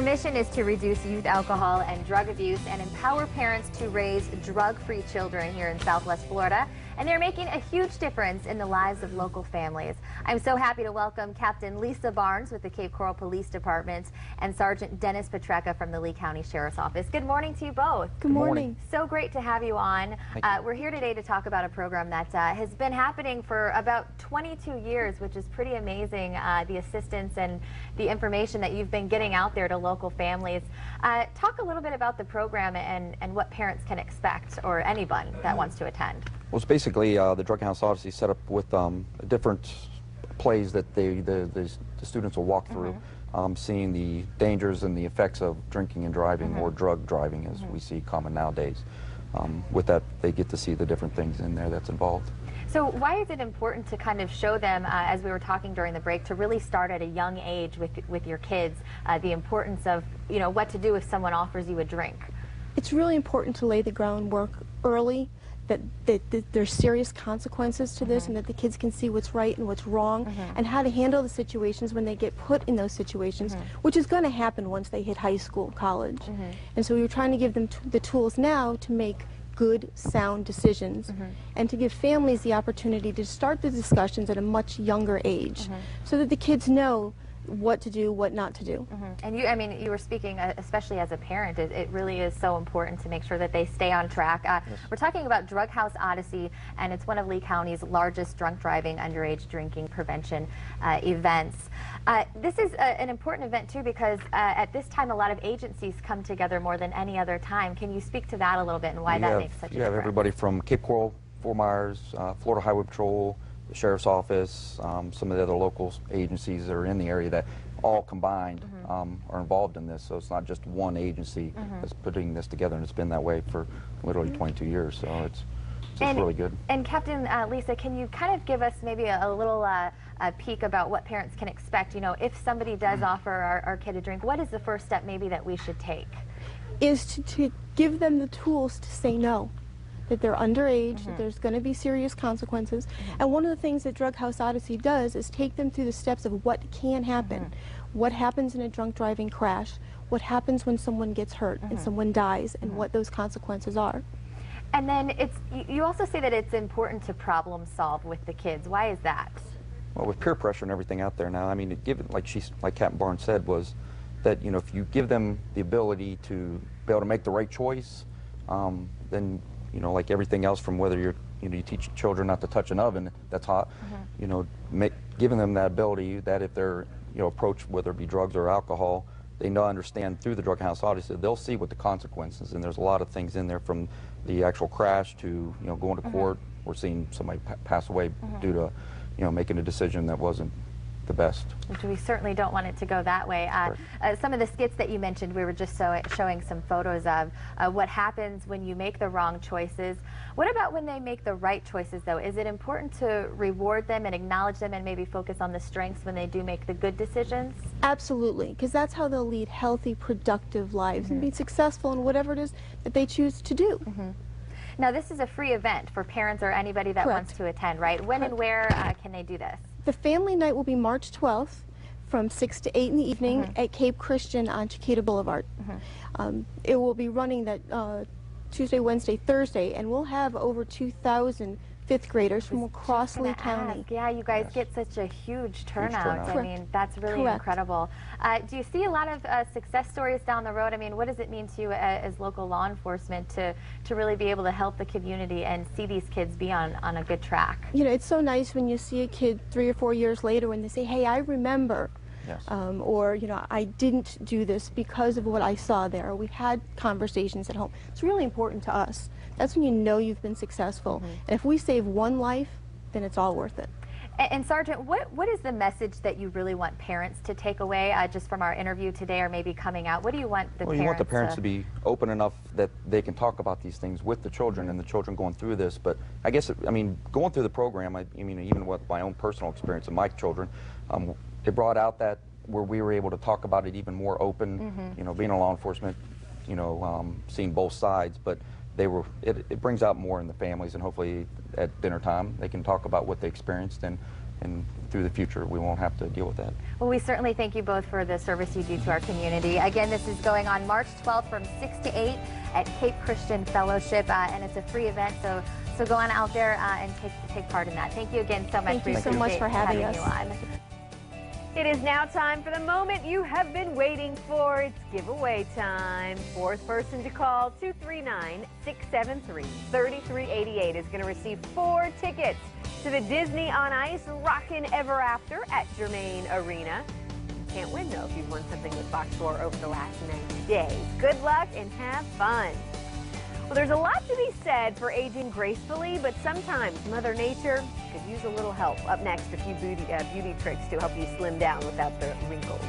Our mission is to reduce youth alcohol and drug abuse and empower parents to raise drug-free children here in Southwest Florida. And they're making a huge difference in the lives of local families. I'm so happy to welcome Captain Lisa Barnes with the Cape Coral Police Department and Sergeant Dennis Petrecka from the Lee County Sheriff's Office. Good morning to you both. Good morning. So great to have you on. We're here today to talk about a program that has been happening for about 22 years, which is pretty amazing, the assistance and the information that you've been getting out there to local families. Talk a little bit about the program and what parents can expect, or anyone that wants to attend. Well, it's basically the Drug House Odyssey set up with different plays that the students will walk through, seeing the dangers and the effects of drinking and driving, or drug driving as we see common nowadays. With that, they get to see the different things in there that's involved. So why is it important to kind of show them, as we were talking during the break, to really start at a young age with your kids, the importance of, you know, what to do if someone offers you a drink? It's really important to lay the groundwork early, that there's serious consequences to this, and that the kids can see what's right and what's wrong, and how to handle the situations when they get put in those situations, which is going to happen once they hit high school, college. And so we were trying to give them the tools now to make good, sound decisions, and to give families the opportunity to start the discussions at a much younger age, so that the kids know what to do, what not to do. And you, I mean, you were speaking, especially as a parent, it really is so important to make sure that they stay on track. We're talking about Drug House Odyssey, and it's one of Lee County's largest drunk driving, underage drinking prevention events. This is an important event too, because at this time a lot of agencies come together more than any other time. Can you speak to that a little bit and why that makes such a difference? You have everybody from Cape Coral, Fort Myers, Florida Highway Patrol, the Sheriff's Office, some of the other local agencies that are in the area that all combined are involved in this. So it's not just one agency that's putting this together, and it's been that way for literally 22 years. So it's really good. And Captain Lisa, can you kind of give us maybe a little peek about what parents can expect? You know, if somebody does offer our kid a drink, what is the first step maybe that we should take? Is to give them the tools to say no. That they're underage, that there's going to be serious consequences. And one of the things that Drug House Odyssey does is take them through the steps of what can happen. What happens in a drunk driving crash, what happens when someone gets hurt and someone dies, and what those consequences are. And then you also say that it's important to problem solve with the kids. Why is that? Well, with peer pressure and everything out there now, I mean, like Captain Barnes said, was that, you know, if you give them the ability to be able to make the right choice, then, you know, like everything else, from whether you teach children not to touch an oven that's hot, you know, giving them that ability that if they're, you know, approached, whether it be drugs or alcohol, they know, understand through the Drug House Odyssey, they'll see what the consequences, and there's a lot of things in there, from the actual crash to, you know, going to court or seeing somebody pass away due to, you know, making a decision that wasn't the best. Which we certainly don't want it to go that way. Some of the skits that you mentioned, we were just showing some photos of what happens when you make the wrong choices. What about when they make the right choices, though? Is it important to reward them and acknowledge them and maybe focus on the strengths when they do make the good decisions? Absolutely, because that's how they'll lead healthy, productive lives and be successful in whatever it is that they choose to do. Now, this is a free event for parents or anybody that wants to attend, right? When and where can they do this? The family night will be March 12th from 6 to 8 in the evening at Cape Christian on Chiquita Boulevard. It will be running that Tuesday, Wednesday, Thursday, and we'll have over 2,000 fifth graders from across Lee County. Yeah, you guys get such a huge turnout. I mean, that's really incredible. Do you see a lot of success stories down the road? I mean, what does it mean to you as local law enforcement to really be able to help the community and see these kids be on a good track? You know, it's so nice when you see a kid 3 or 4 years later when they say, hey, I remember. Or, you know, I didn't do this because of what I saw there. We've had conversations at home. It's really important to us. That's when you know you've been successful. And if we save one life, then it's all worth it. And Sergeant, what is the message that you really want parents to take away just from our interview today, or maybe coming out? What do you want the parents to... Well, you want the parents to be open enough that they can talk about these things with the children and the children going through this. But I guess, I mean, going through the program, I mean, even with my own personal experience of my children, it brought out that where we were able to talk about it even more open, you know, being a law enforcement, you know, seeing both sides, but it brings out more in the families, and hopefully at dinner time they can talk about what they experienced and and through the future we won't have to deal with that. Well, we certainly thank you both for the service you do to our community. Again, this is going on March 12th from 6 to 8 at Cape Christian Fellowship, and it's a free event, so go on out there and take part in that. Thank you again so much. Thank you so much for having us. You on. It is now time for the moment you have been waiting for. It's giveaway time. Fourth person to call, 239-673-3388, is going to receive 4 tickets to the Disney on Ice Rockin' Ever After at Germain Arena. You can't win, though, if you've won something with Fox 4 over the last 90 days. Good luck and have fun. Well, there's a lot to be said for aging gracefully, but sometimes Mother Nature could use a little help. Up next, a few beauty tricks to help you slim down without the wrinkles.